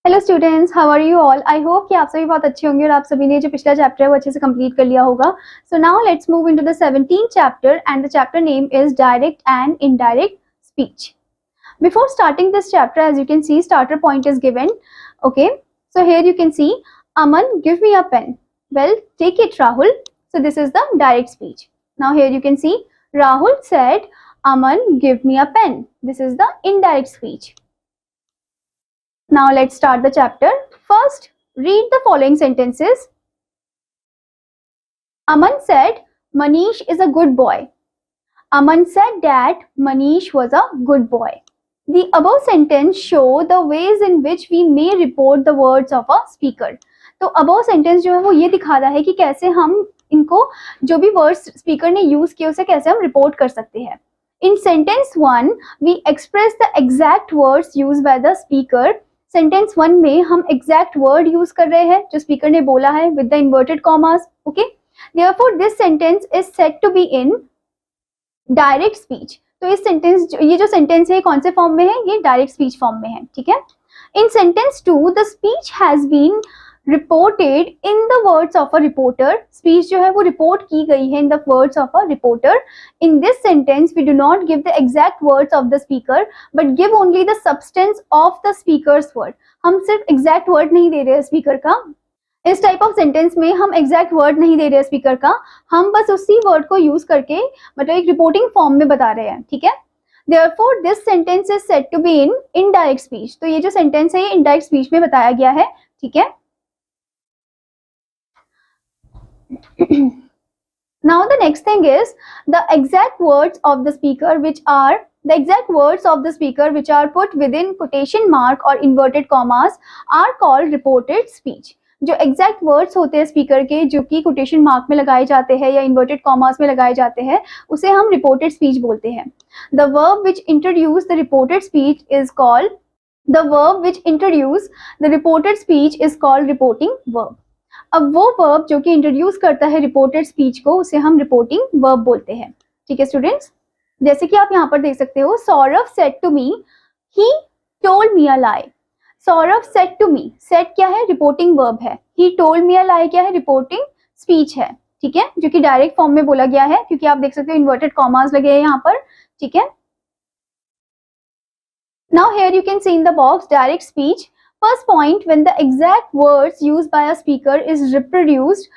Hello students, how are you all. I hope कि आप सभी बहुत अच्छे होंगे और आप सभी ने जो पिछला चैप्टर है वो अच्छे से कंप्लीट कर लिया होगा। So now let's move into the 17th chapter and the chapter name is direct and indirect speech. Before starting this chapter, as you can see, starter point is given. Okay, so here you can see, Aman, give me a pen. Well, take it, Rahul. So this is the direct speech. Now here you can see, Rahul said, Aman, give me a pen. This is the indirect speech. Now let's start the chapter. First, read the following sentences. Aman said, Manish is a good boy. Aman said that Manish was a good boy. The above sentence show the ways in which we may report the words of a speaker. तो above sentence जो है वो ये दिखा रहा है कि कैसे हम इनको जो भी वर्ड्स स्पीकर ने यूज किए उसे कैसे हम रिपोर्ट कर सकते हैं. In sentence 1, we express the exact words used by the speaker. Sentence 1 में हम एग्जैक्ट वर्ड यूज कर रहे हैं जो स्पीकर ने बोला है with the inverted commas. Okay, therefore this sentence is said to be in direct speech. तो इस सेंटेंस ये जो सेंटेंस है कौन से फॉर्म में है, ये डायरेक्ट स्पीच फॉर्म में है. ठीक है. In sentence 2 the speech has been reported in the words of a reporter. Speech जो है वो रिपोर्ट की गई है in the words of a reporter. In this sentence we do not give the exact words of the speaker but give only the substance of the speaker's word. हम सिर्फ exact word नहीं दे रहे हैं speaker का. इस type of sentence में हम exact word नहीं दे रहे हैं स्पीकर का, हम बस उसी वर्ड को यूज करके मतलब एक रिपोर्टिंग फॉर्म में बता रहे हैं. ठीक है. Therefore, this sentence is said to be in indirect speech. तो ये जो सेंटेंस है ये इनडायरेक्ट स्पीच में बताया गया है. ठीक है. Now the next thing is the exact words of the speaker which are put within quotation mark or inverted commas are called reported speech. जो एग्जैक्ट वर्ड्स होते हैं स्पीकर के जो कि कोटेशन मार्क में लगाए जाते हैं या इन्वर्टेड कॉमास में लगाए जाते हैं उसे हम रिपोर्टेड स्पीच बोलते हैं. The verb which introduce the reported speech is called reporting verb. अब वो वर्ब जो कि इंट्रोड्यूस करता है रिपोर्टेड स्पीच को उसे हम रिपोर्टिंग वर्ब बोलते हैं. ठीक है स्टूडेंट्स, जैसे कि आप यहाँ पर देख सकते हो, Saurabh said to me, he told me a lie. Saurabh said to me, said क्या है, रिपोर्टिंग वर्ब है. ही टोल्ड मी अ लाई क्या है, रिपोर्टिंग स्पीच है. ठीक है, जो कि डायरेक्ट फॉर्म में बोला गया है क्योंकि आप देख सकते हो इन्वर्टेड कॉमास लगे हैं यहाँ पर. ठीक है. Now here you can see in the box direct speech. First point, when the exact words used by a speaker is reproduced,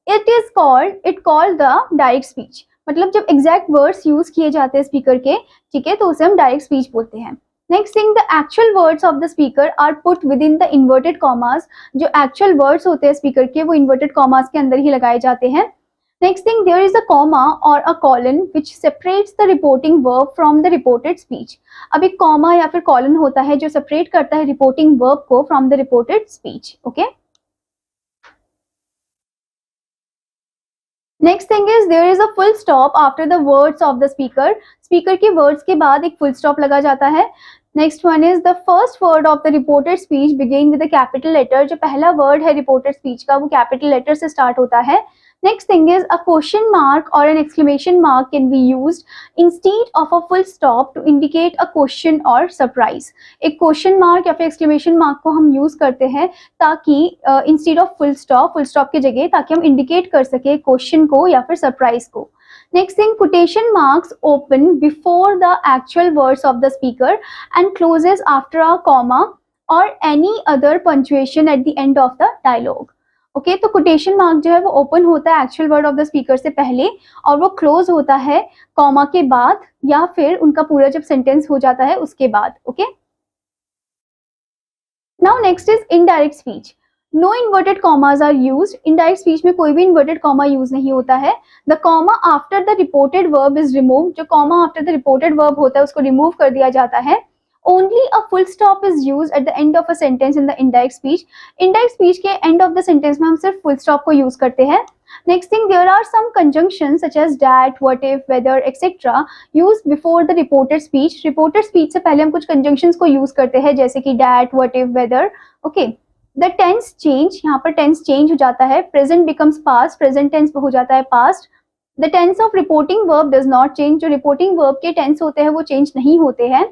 it called the direct speech. मतलब जब exact words use किए जाते हैं स्पीकर के, ठीक है, तो उसे हम direct speech बोलते हैं. Next thing, the actual words of the speaker are put within the inverted commas. जो actual words होते हैं स्पीकर के वो inverted commas के अंदर ही लगाए जाते हैं. Next thing, there is a comma or a colon which separates the reporting verb from the reported speech. अब एक comma या फिर colon होता है जो separate करता है reporting verb को from the reported speech. Okay. Next thing is there is a full stop after the words of the speaker. Speaker के words के बाद एक full stop लगा जाता है. Next one is the first word of the reported speech begin with a capital letter. जो पहला word है reported speech का वो capital letter से start होता है. Next thing is a question mark or an exclamation mark can be used instead of a full stop to indicate a question or surprise. एक question mark या फिर exclamation mark को हम use करते हैं ताकि instead of full stop की जगह ताकि हम indicate कर सके question को या फिर surprise को. Next thing, quotation marks open before the actual words of the speaker and closes after a comma or any other punctuation at the end of the dialogue. Okay, तो quotation mark जो है वो open होता है actual word of the speaker से पहले और वो क्लोज होता है कॉमा के बाद या फिर उनका पूरा जब सेंटेंस हो जाता है उसके बाद. Okay. Now next is indirect speech. No inverted commas are used. Indirect speech में कोई भी इन्वर्टेड कॉमा यूज नहीं होता है. The comma after the reported verb is remove. जो comma after the reported verb होता है उसको रिमूव कर दिया जाता है. Only a full stop is used at the end of a sentence in the indirect speech. Indirect speech के end of the sentence में हम सिर्फ full stop को use करते हैं. Next thing, there are some conjunctions such as that, what if, whether, etc. used before the reported speech. Reported speech से पहले हम कुछ conjunctions को use करते हैं जैसे कि that, what if, whether. Okay. The tense change, यहाँ पर tense change हो जाता है. Present becomes past, present tense हो जाता है past. The tense of reporting verb does not change. जो reporting verb के tense होते हैं वो change नहीं होते हैं.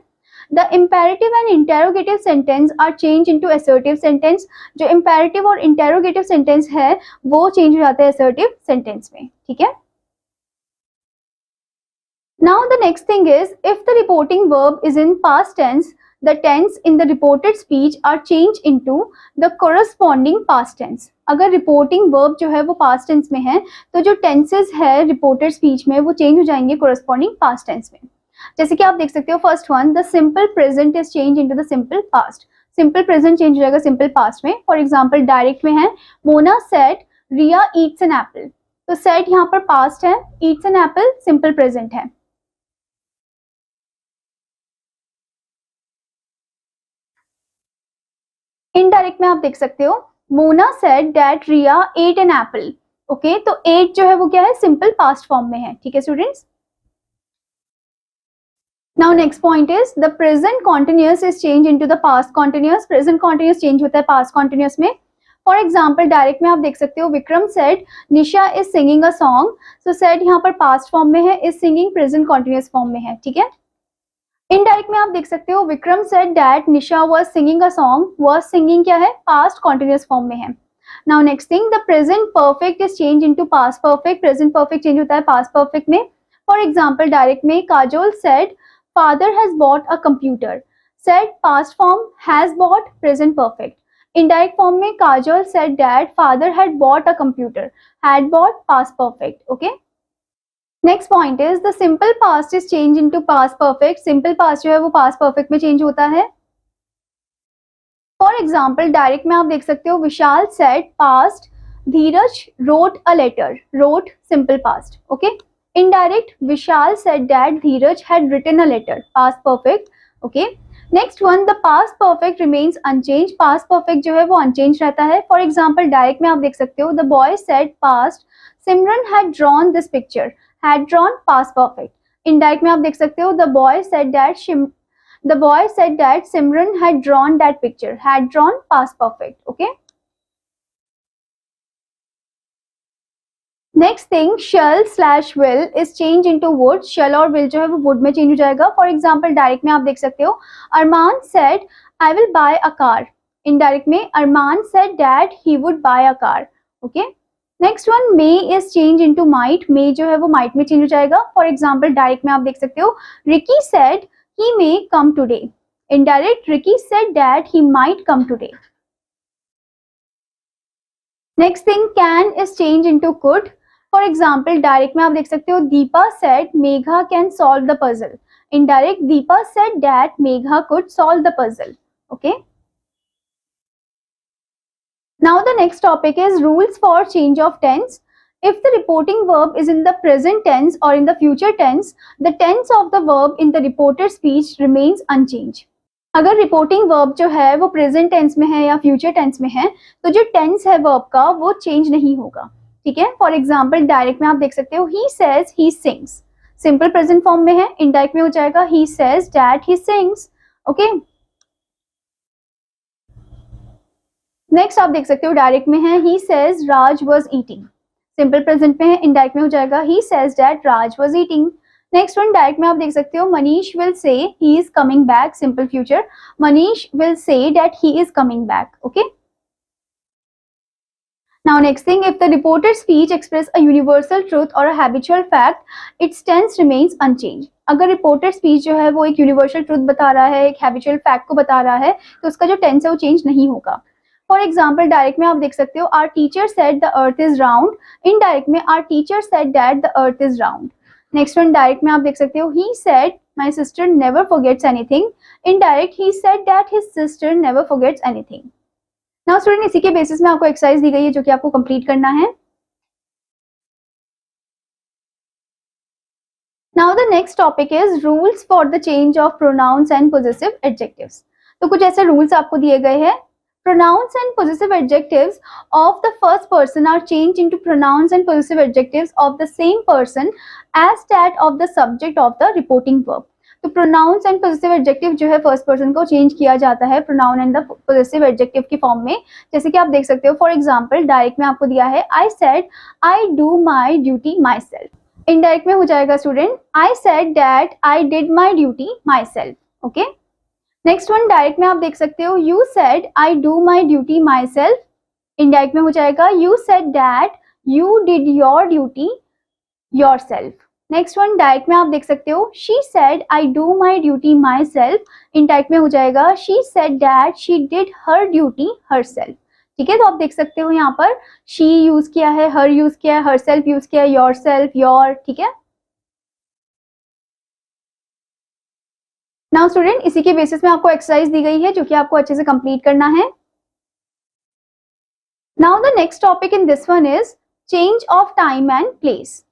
The imperative and interrogative sentence are change into assertive sentence. जो इम्पेरेटिव और इंटेरोगेटिव सेंटेंस है वो चेंज हो जाता है असर्टिव सेंटेंस में, ठीक है। Now the next thing is, if the reporting verb is in past tense, the tense in the reported speech are changed into the corresponding past tense. अगर reporting verb जो है वो past tense में है तो जो tenses है reported speech में वो change हो जाएंगे corresponding past tense में। जैसे कि आप देख सकते हो first one, the simple present is changed into the simple past. simple present change हो जाएगा simple past में। फॉर एग्जाम्पल डायरेक्ट में है Mona said Riya eats an apple, तो said यहाँ पर past है, eats an apple simple present है। इनडायरेक्ट में आप देख सकते हो Mona said that Riya ate an apple. Okay, तो एट जो है वो क्या है, सिंपल पास्ट फॉर्म में है, ठीक है students. Now next point is the present continuous is change into the past continuous. Present continuous change होता है पास्ट कॉन्टिन्यूअस में। फॉर एग्जाम्पल डायरेक्ट में आप देख सकते हो Vikram said Nisha is singing a song, so said यहाँ पर पास्ट फॉर्म में है, is singing present continuous form में है, ठीक है। इनडायरेक्ट में आप देख सकते हो Vikram said that Nisha was singing a song, was singing क्या है, पास्ट कॉन्टिन्यूअस फॉर्म में है। Now next thing, the present perfect is change into past perfect. Present perfect change होता है पास्ट परफेक्ट में। फॉर एग्जांपल डायरेक्ट में Kajol said father has bought a computer, said past form has bought present perfect. Indirect form में Kajol said that father had bought a computer, had bought past perfect, okay. Next point is the simple past is change into past perfect. Simple past जो है वो past perfect में change होता है। For example direct में आप देख सकते हो Vishal said past Dheeraj wrote a letter, wrote simple past, okay. Indirect Vishal said that Dheeraj had written a letter, past perfect, okay. Next one, the past perfect remains unchange. Past perfect जो है वो unchange रहता है। फॉर एग्जाम्पल डायरेक्ट में आप देख सकते हो the boy said past Simran had drawn this picture, had drawn past perfect. Indirect में आप देख सकते हो the boy said that Simran had drawn that picture, had drawn past perfect, okay. Next thing, shall slash will is change into would। shall और will जो है वो would में change हो जाएगा। For example डायरेक्ट में आप देख सकते हो अरमान said I will buy a car। Indirect में Arman said that he would buy a car, okay। Next one, may is change into might. May जो है वो माइट में चेंज हो जाएगा। फॉर एग्जांपल डायरेक्ट में आप देख सकते हो Ricky said he may come today, indirect Ricky said that he might come today. Next thing, can is change into could. For example direct में आप देख सकते हो Deepa said Megha can solve the puzzle, indirect Deepa said that Megha could solve the puzzle, okay. Now the next topic is rules for change of tense. If the reporting verb is in the present tense or in the future tense, the tense of the verb in the reported speech remains unchanged. अगर reporting verb जो है वो present tense में है या future tense में है तो जो tense है verb का वो change नहीं होगा, ठीक है। For example direct में आप देख सकते हो he says he sings, simple present form में है। indirect में हो जाएगा he says that he sings, okay। Next आप देख सकते हो डायरेक्ट में है he says Raj was eating, simple present में है। इनडायरेक्ट में हो जाएगा he says that Raj was eating. Next one direct में आप देख सकते हो Manish will say he is coming back, simple future Manish will say that he is coming back, okay. Now next thing, if the reported speech express a universal truth or a habitual fact, its tense remains unchanged. अगर reported speech जो है वो एक universal truth बता रहा है, एक habitual fact को बता रहा है तो उसका जो tense है वो change नहीं होगा। फॉर एग्जाम्पल डायरेक्ट में आप देख सकते हो our teacher said the earth is round, indirect में our teacher said that the earth is round. Next one direct में आप देख सकते हो he said my sister never forgets anything, indirect he said that his sister never forgets anything. Now student इसी के basis में आपको एक्सरसाइज दी गई है जो कि आपको कंप्लीट करना है। Now the next topic is rules for the change of pronouns and possessive adjectives. तो कुछ ऐसे रूल्स आपको दिए गए हैं। Pronouns and possessive adjectives of the first person are changed into pronouns and possessive adjectives of the same person as that of the subject of the reporting verb. तो pronouns and possessive adjective जो है first person को change किया जाता है pronoun and the possessive adjective की form में। जैसे कि आप देख सकते हो for example direct में आपको दिया है I said I do my duty myself. Indirect में हो जाएगा student I said that I did my duty myself. Okay? Next one direct में आप देख सकते हो, you said I do my duty my self. Indirect में हो जाएगा, you said that you did your duty your self. Next one direct में आप देख सकते हो, she said I do my duty my self. Indirect में हो जाएगा, she said that she did her duty her self. ठीक है, तो आप देख सकते हो यहाँ पर शी यूज किया है, हर यूज किया है, हर सेल्फ यूज किया है, योर सेल्फ, योर. ठीक है. नाउ स्टूडेंट, इसी के बेसिस में आपको एक्सरसाइज दी गई है जो कि आपको अच्छे से कंप्लीट करना है. Now the next topic in this one is change of time and place.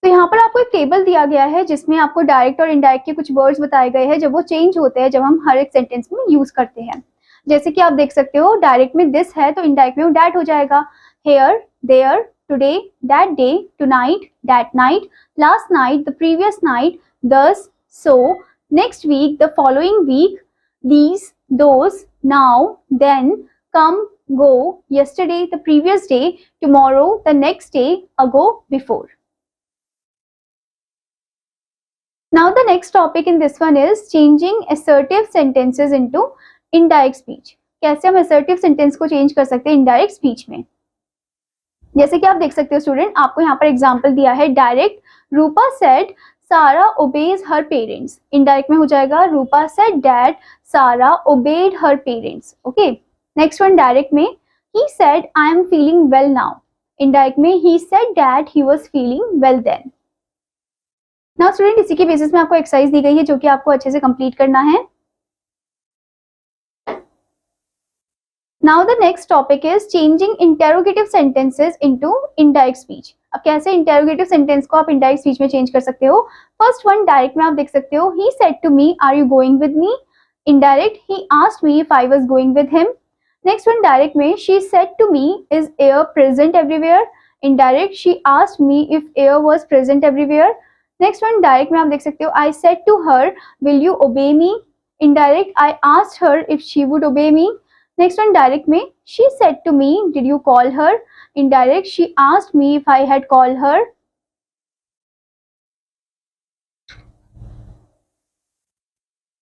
तो यहाँ पर आपको एक टेबल दिया गया है जिसमें आपको डायरेक्ट और इनडायरेक्ट के कुछ वर्ड्स बताए गए हैं जब वो चेंज होते हैं, जब हम हर एक सेंटेंस में यूज करते हैं. जैसे कि आप देख सकते हो, डायरेक्ट में दिस है तो इनडायरेक्ट में वो दैट हो जाएगा. Here, there, today, that day, tonight, that night, last night, the previous night, thus, so, next week, the following week, these, those, now, then, come, go, yesterday, the previous day, tomorrow, the next day, ago, before. Now the next topic in this one is changing assertive sentences into indirect speech. कैसे हम assertive sentence को change कर सकते हैं indirect speech में. जैसे कि आप देख सकते हो स्टूडेंट, आपको यहाँ पर एग्जाम्पल दिया है. Direct, Rupa said Sara obeys her parents. Indirect में हो जाएगा, Rupa said that Sara obeyed her parents. Okay. Next one direct में, he said I am feeling well now. Indirect में, he said that he was feeling well then. Now student, इसी के basis में आपको exercise दी गई है जो कि आपको अच्छे से कंप्लीट करना है. Now the next topic is changing interrogative sentences into indirect speech. अब कैसे interrogative sentence को आप indirect speech में change कर सकते हो. First one direct में आप देख सकते हो, he said to me, are you going with me? Indirect, he asked me if I was going with him. Next one direct में, she said to me, is air present everywhere? Indirect, she asked me if air was present everywhere. Next one direct में आप देख सकते हो, I said to her, will you obey me? Indirect, I asked her if she would obey me. Next one direct में, she said to me, did you call her? Indirect, she asked me if I had called her.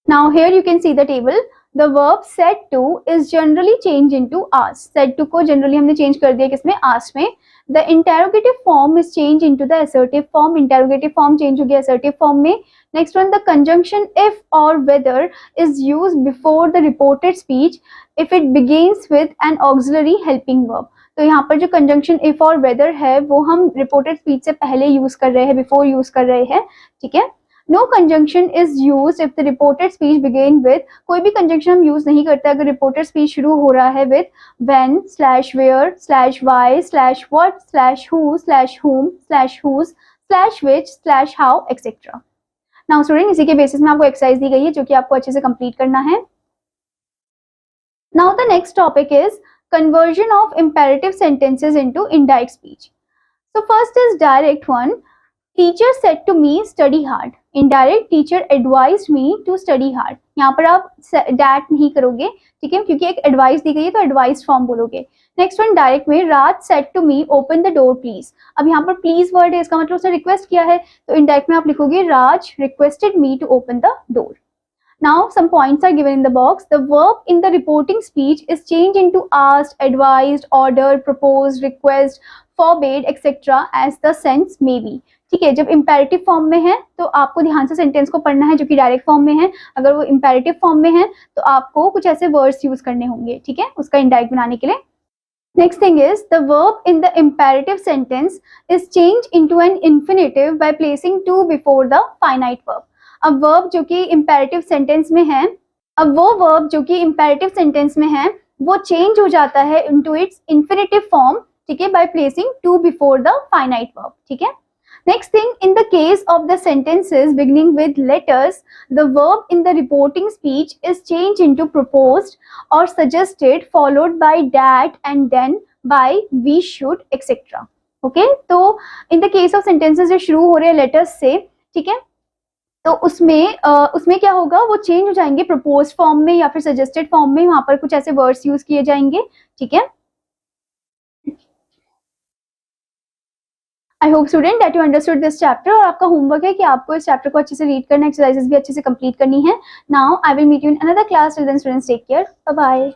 Now here you can see the table. The verb said to is generally changed into asked. Said to को generally हमने change कर दिया किसमें, asked में. The interrogative form is changed into the assertive form. Interrogative form change हो गया assertive form में. Next one, the conjunction if or whether is used before the reported speech if it begins with an auxiliary helping verb. तो यहाँ पर जो conjunction if और whether है वो हम reported speech से पहले use कर रहे हैं, before use कर रहे हैं. ठीक है. No conjunction is used if the reported speech begin with. कोई भी conjunction हम use नहीं करते अगर reported speech शुरू हो रहा है with when slash where slash why slash what slash who slash whom slash whose slash which slash how etc. Now student, इसी के बेसिस में आपको एक्सरसाइज दी गई है जो कि आपको अच्छे से कंप्लीट करना है. Now the next topic is conversion of imperative sentences into indirect speech. So first is direct one, teacher said to me study hard. Indirect, teacher advised me to study hard. यहाँ पर आप that नहीं करोगे, ठीक है, क्योंकि एक advice दी गई है तो एडवाइस फॉर्म बोलोगे. नेक्स्ट वन डायरेक्ट में, Raj said to me open the door please. अब यहाँ पर प्लीज वर्ड है, इसका मतलब उसने रिक्वेस्ट किया है, तो इनडायरेक्ट में आप लिखोगे Raj requested me to open the door. Now some points are given in the box. The verb in the reporting speech is changed into asked, advised, ordered, proposed, request, forbade, etc. as the sense may be. ठीक है, जब imperative form में है तो आपको ध्यान से sentence को पढ़ना है जो कि डायरेक्ट फॉर्म में है. अगर वो imperative फॉर्म में है तो आपको कुछ ऐसे वर्ड्स यूज करने होंगे, ठीक है, उसका indirect बनाने के लिए. Next thing is the verb in the imperative sentence is changed into an infinitive by placing to before the finite verb. अब verb जो कि imperative sentence में है, अब वो verb जो कि imperative sentence में है वो change हो जाता है into its infinitive form, ठीक है, by placing to before the finite verb. ठीक है. Next thing, in the case of the sentences beginning with letters, the verb in the reporting speech is changed into proposed or suggested, followed by that and then by we should, etc. Okay? तो in the case of sentences जो शुरू हो रहे हैं letters से, ठीक है, तो उसमें क्या होगा, वो चेंज हो जाएंगे proposed फॉर्म में या फिर suggested फॉर्म में. वहां पर कुछ ऐसे वर्ड्स यूज किए जाएंगे, ठीक है. I hope student that you understood this chapter. और आपका होमवर्क है कि आपको इस चैप्टर को अच्छे से रीड करना, एक्सरसाइजेस भी अच्छे से कंप्लीट करनी है। Now I will meet you in another class. Till then students take care, bye bye.